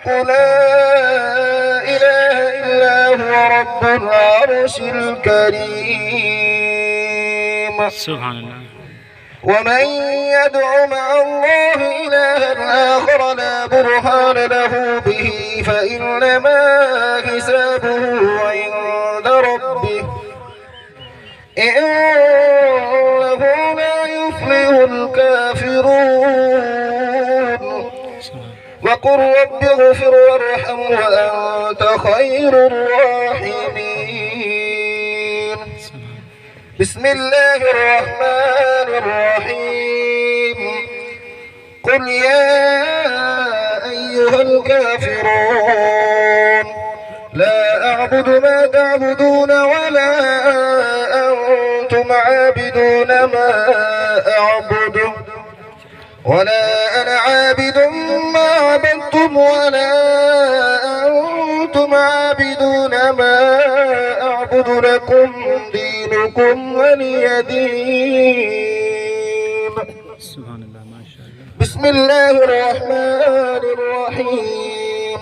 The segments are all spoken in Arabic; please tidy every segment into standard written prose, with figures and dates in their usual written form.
لا إله إلا هو رب العرش الكريم. سبحان الله. ومن يدع مع الله إلها آخر لا برهان له به فإنما حسابه عند ربه إنه لا يفلح الكافرون. وقل رب اغفر وارحم وأنت خير الراحمين. بسم الله الرحمن الرحيم. قل يا أيها الكافرون لا أعبد ما تعبدون ولا أنتم عابدون ما أعبد ولا أنا عابد ما عبدتم ولا أنتم عابدون ما أعبد لكم دينكم ولي دين. سبحان الله ما شاء الله. بسم الله الرحمن الرحيم.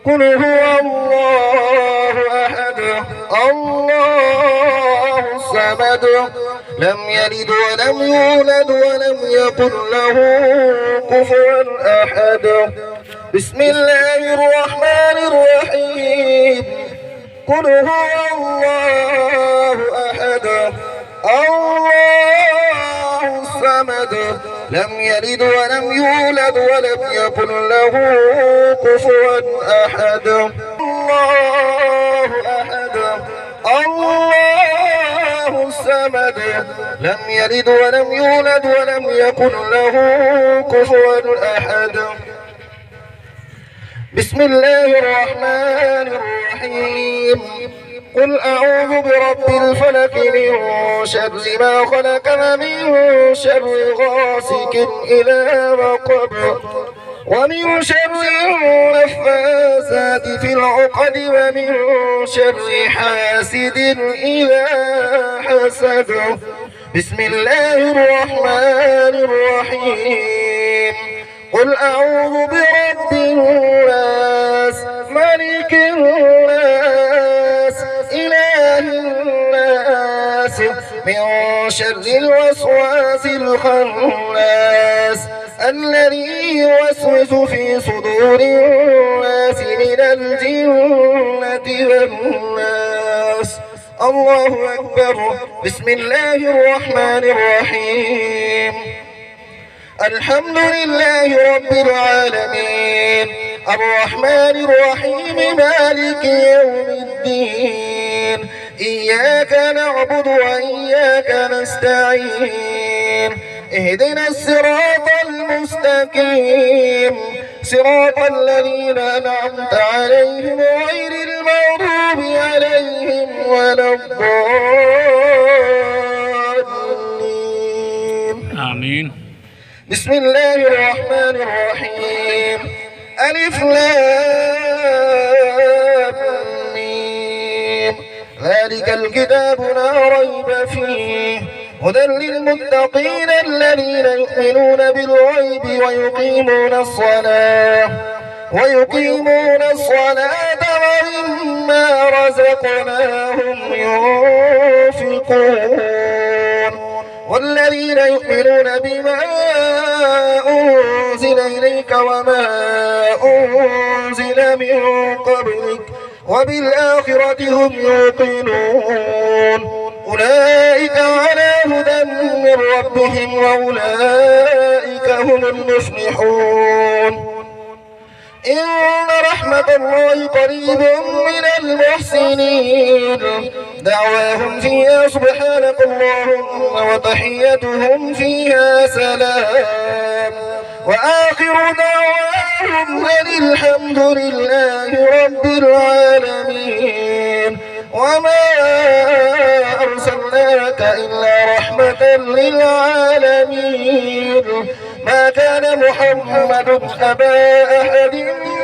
قل هو الله أحد الله الصمد لم يلد ولم يولد ولم يكن له كفوا أحد. بسم الله الرحمن الرحيم. قل هو الله أحد الله الصمد لم يلد ولم يولد ولم يكن له كفوا أحد. الله أحد الله الصمد لم يلد ولم يولد ولم يكن له كفوا أحد. بسم الله الرحمن الرحيم. قل أعوذ برب الفلق من شر ما خلق ومن شر غاسق إذا وقب ومن شر النفاثات في العقد ومن شر حاسد إذا حسد. بسم الله الرحمن الرحيم. قل أعوذ برب الناس ملك الناس إله الناس من شر الوسواس الخناس الذي يوسوس في صدور الناس من الجنة والناس. الله أكبر. بسم الله الرحمن الرحيم. الحمد لله رب العالمين الرحمن الرحيم مالك يوم الدين إياك نعبد وإياك نستعين اهدنا الصراط المستقيم صراط الذين أنعمت عليهم غير المغضوب عليهم ولا الضالين. آمين. بسم الله الرحمن الرحيم. ألف لام ميم ذلك الكتاب لا ريب فيه هدى للمتقين الذين يؤمنون بالغيب ويقيمون الصلاة ومما رزقناهم ينفقون والذين يؤمنون بما أنزل إليك وما أنزل من قبلك وبالآخرة هم يوقنون أولئك على هدى من ربهم وأولئك هم المفلحون. إن رحمة الله قريب من المحسنين دعواهم فيها سبحانك اللهم وتحيتهم فيها سلام وآخر دعواهم أن الحمد لله رب العالمين. وما أرسلناك إلا رحمة للعالمين. ما كان محمد أبا أحد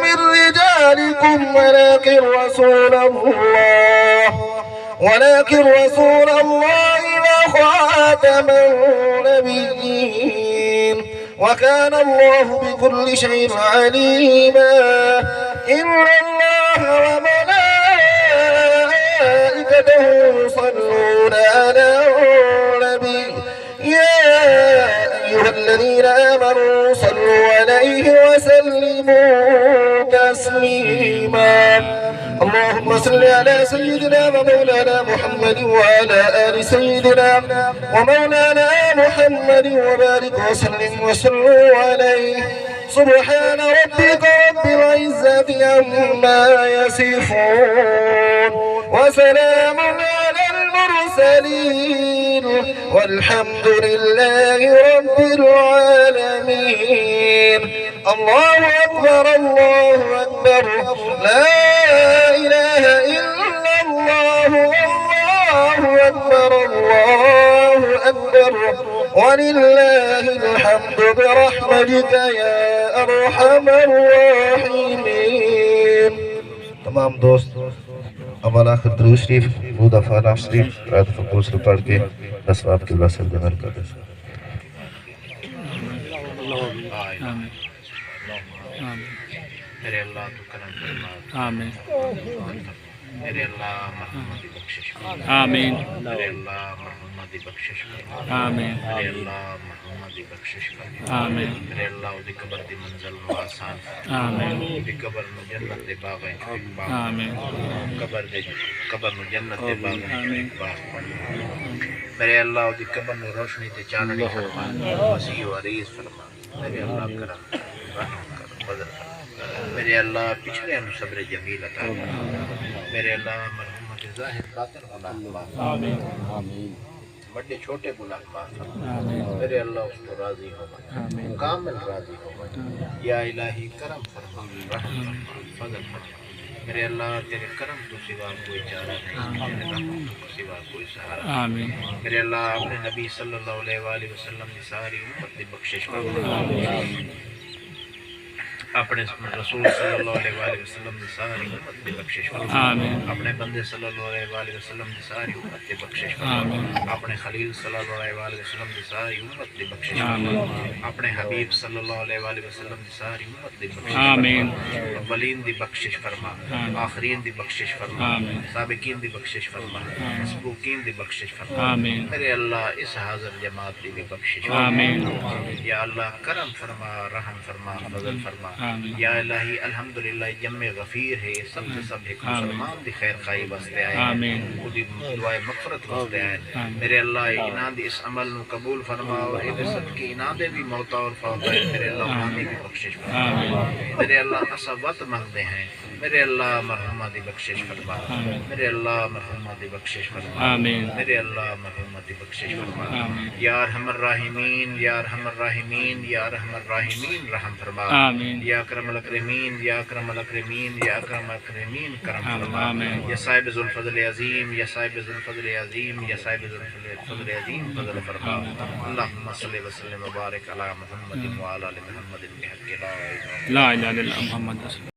من رجالكم ولكن رسول الله وخاتم النبيين وكان الله بكل شيء عليما. إن الله وملائكته يصلون على النبي يا أيها الذين آمنوا صلوا عليه وسلموا تسليما اللهم صل على سيدنا ومولانا محمد وعلى آل سيدنا ومولانا محمد وبارك وسلم وصلوا عليه سبحان ربك رب العزة عما يصفون وسلام على المرسلين والحمد لله رب العالمين الله أكبر الله أكبر لا إله إلا الله الله أكبر الله أكبر ولله الحمد برحمتك يا أرحم الراحمين تمام دوست ہمارا آخر درود شریف وہ دفعہ ناف شریف رات فقور سے پڑھ کے اسباب کے اللہ سے دنر کر دے میرے اللہ تو کرم فرما آمین میرے اللہ مرحمت بخشش فرما آمین میرے اللہ مرحمت بخشش فرما آمین میرے اللہ مرحمت بخشش فرما آمین میرے اللہ دی قبر دی منزل و آسان آمین دی قبر نو جنت دے باغ اقبال آمین قبر نو جنت دے باغ اقبال میرے اللہ دی قبر نو روشنی تے چاننی فرما وسیع و عریض فرما میرے اللہ کرم رحم کر فضل فرما میرے اللہ پچھلے ہم صبر جمیل عطا میرے اللہ مرحومت ظاہر باطن گناہ معاف بڑے چھوٹے گناہ معاف میرے اللہ اس کو راضی ہو کامل راضی ہو یا الہی کرم فرما رحم فرما فضل فرما میرے اللہ تیرے کرم تو سوا کوئی چارہ نہیں تیرے رحم تو سوا کوئی سہارا آمین میرے اللہ اپنے نبی صلی اللہ علیہ وآلہ وسلم کی ساری امت دی بخشش فرما اپنے رسول صلی اللہ علیہ وآلہ وسلم کی ساری امت دی بخشش فرما آمین اپنے بندے صلی اللہ علیہ وآلہ وسلم کی ساری امت دی بخشش فرما اپنے خلیل صلی اللہ علیہ وآلہ وسلم کی ساری امت دی بخشش فرما اپنے حبیب صلی اللہ علیہ وآلہ وسلم کی ساری امت دی بخشش آمین فرما اولین دی بخشش فرما آخرین دی بخشش فرما سابقین دی بخشش فرما مسبوقین دی بخشش فرما آمین میرے اللہ اس حاضر جماعت دی بھی بخشش آمین یا اللہ کرم فرما رحم فرما فضل فرما یا الہی الحمدللہ جمع غفیر ہے سب سے سب ایک مسلمان دی خیر خواہی واسطے آئے آمین خودی دعائے مغفرت واسطے آئے میرے اللہ انہاں دی اس عمل نو قبول فرما اور اے صدقے انہاں دے بھی موت اور فوت ہے میرے اللہ انہاں دی بھی بخشش فرما میرے اللہ اصابت مانگتے ہیں میرے اللہ مرحومہ دی بخشش فرما میرے اللہ مرحومہ دی بخشش فرما آمین میرے اللہ مرحومہ دی بخشش فرما یا ارحم الراحمین یا ارحم الراحمین یا ارحم الراحمین رحم فرما آمین یا اکرم الاکرمین یا اکرم الاکرمین یا اکرم الاکرمین کرم فرما آمین یا صاحب ذو الفضل عظیم یا صاحب ذو الفضل عظیم یا صاحب ذو الفضل عظیم فضل فرما اللہم صلی وسلم وبارک علی محمد وعلی آل محمد بحق لا الہ الا لا الہ الا اللہ محمد رسول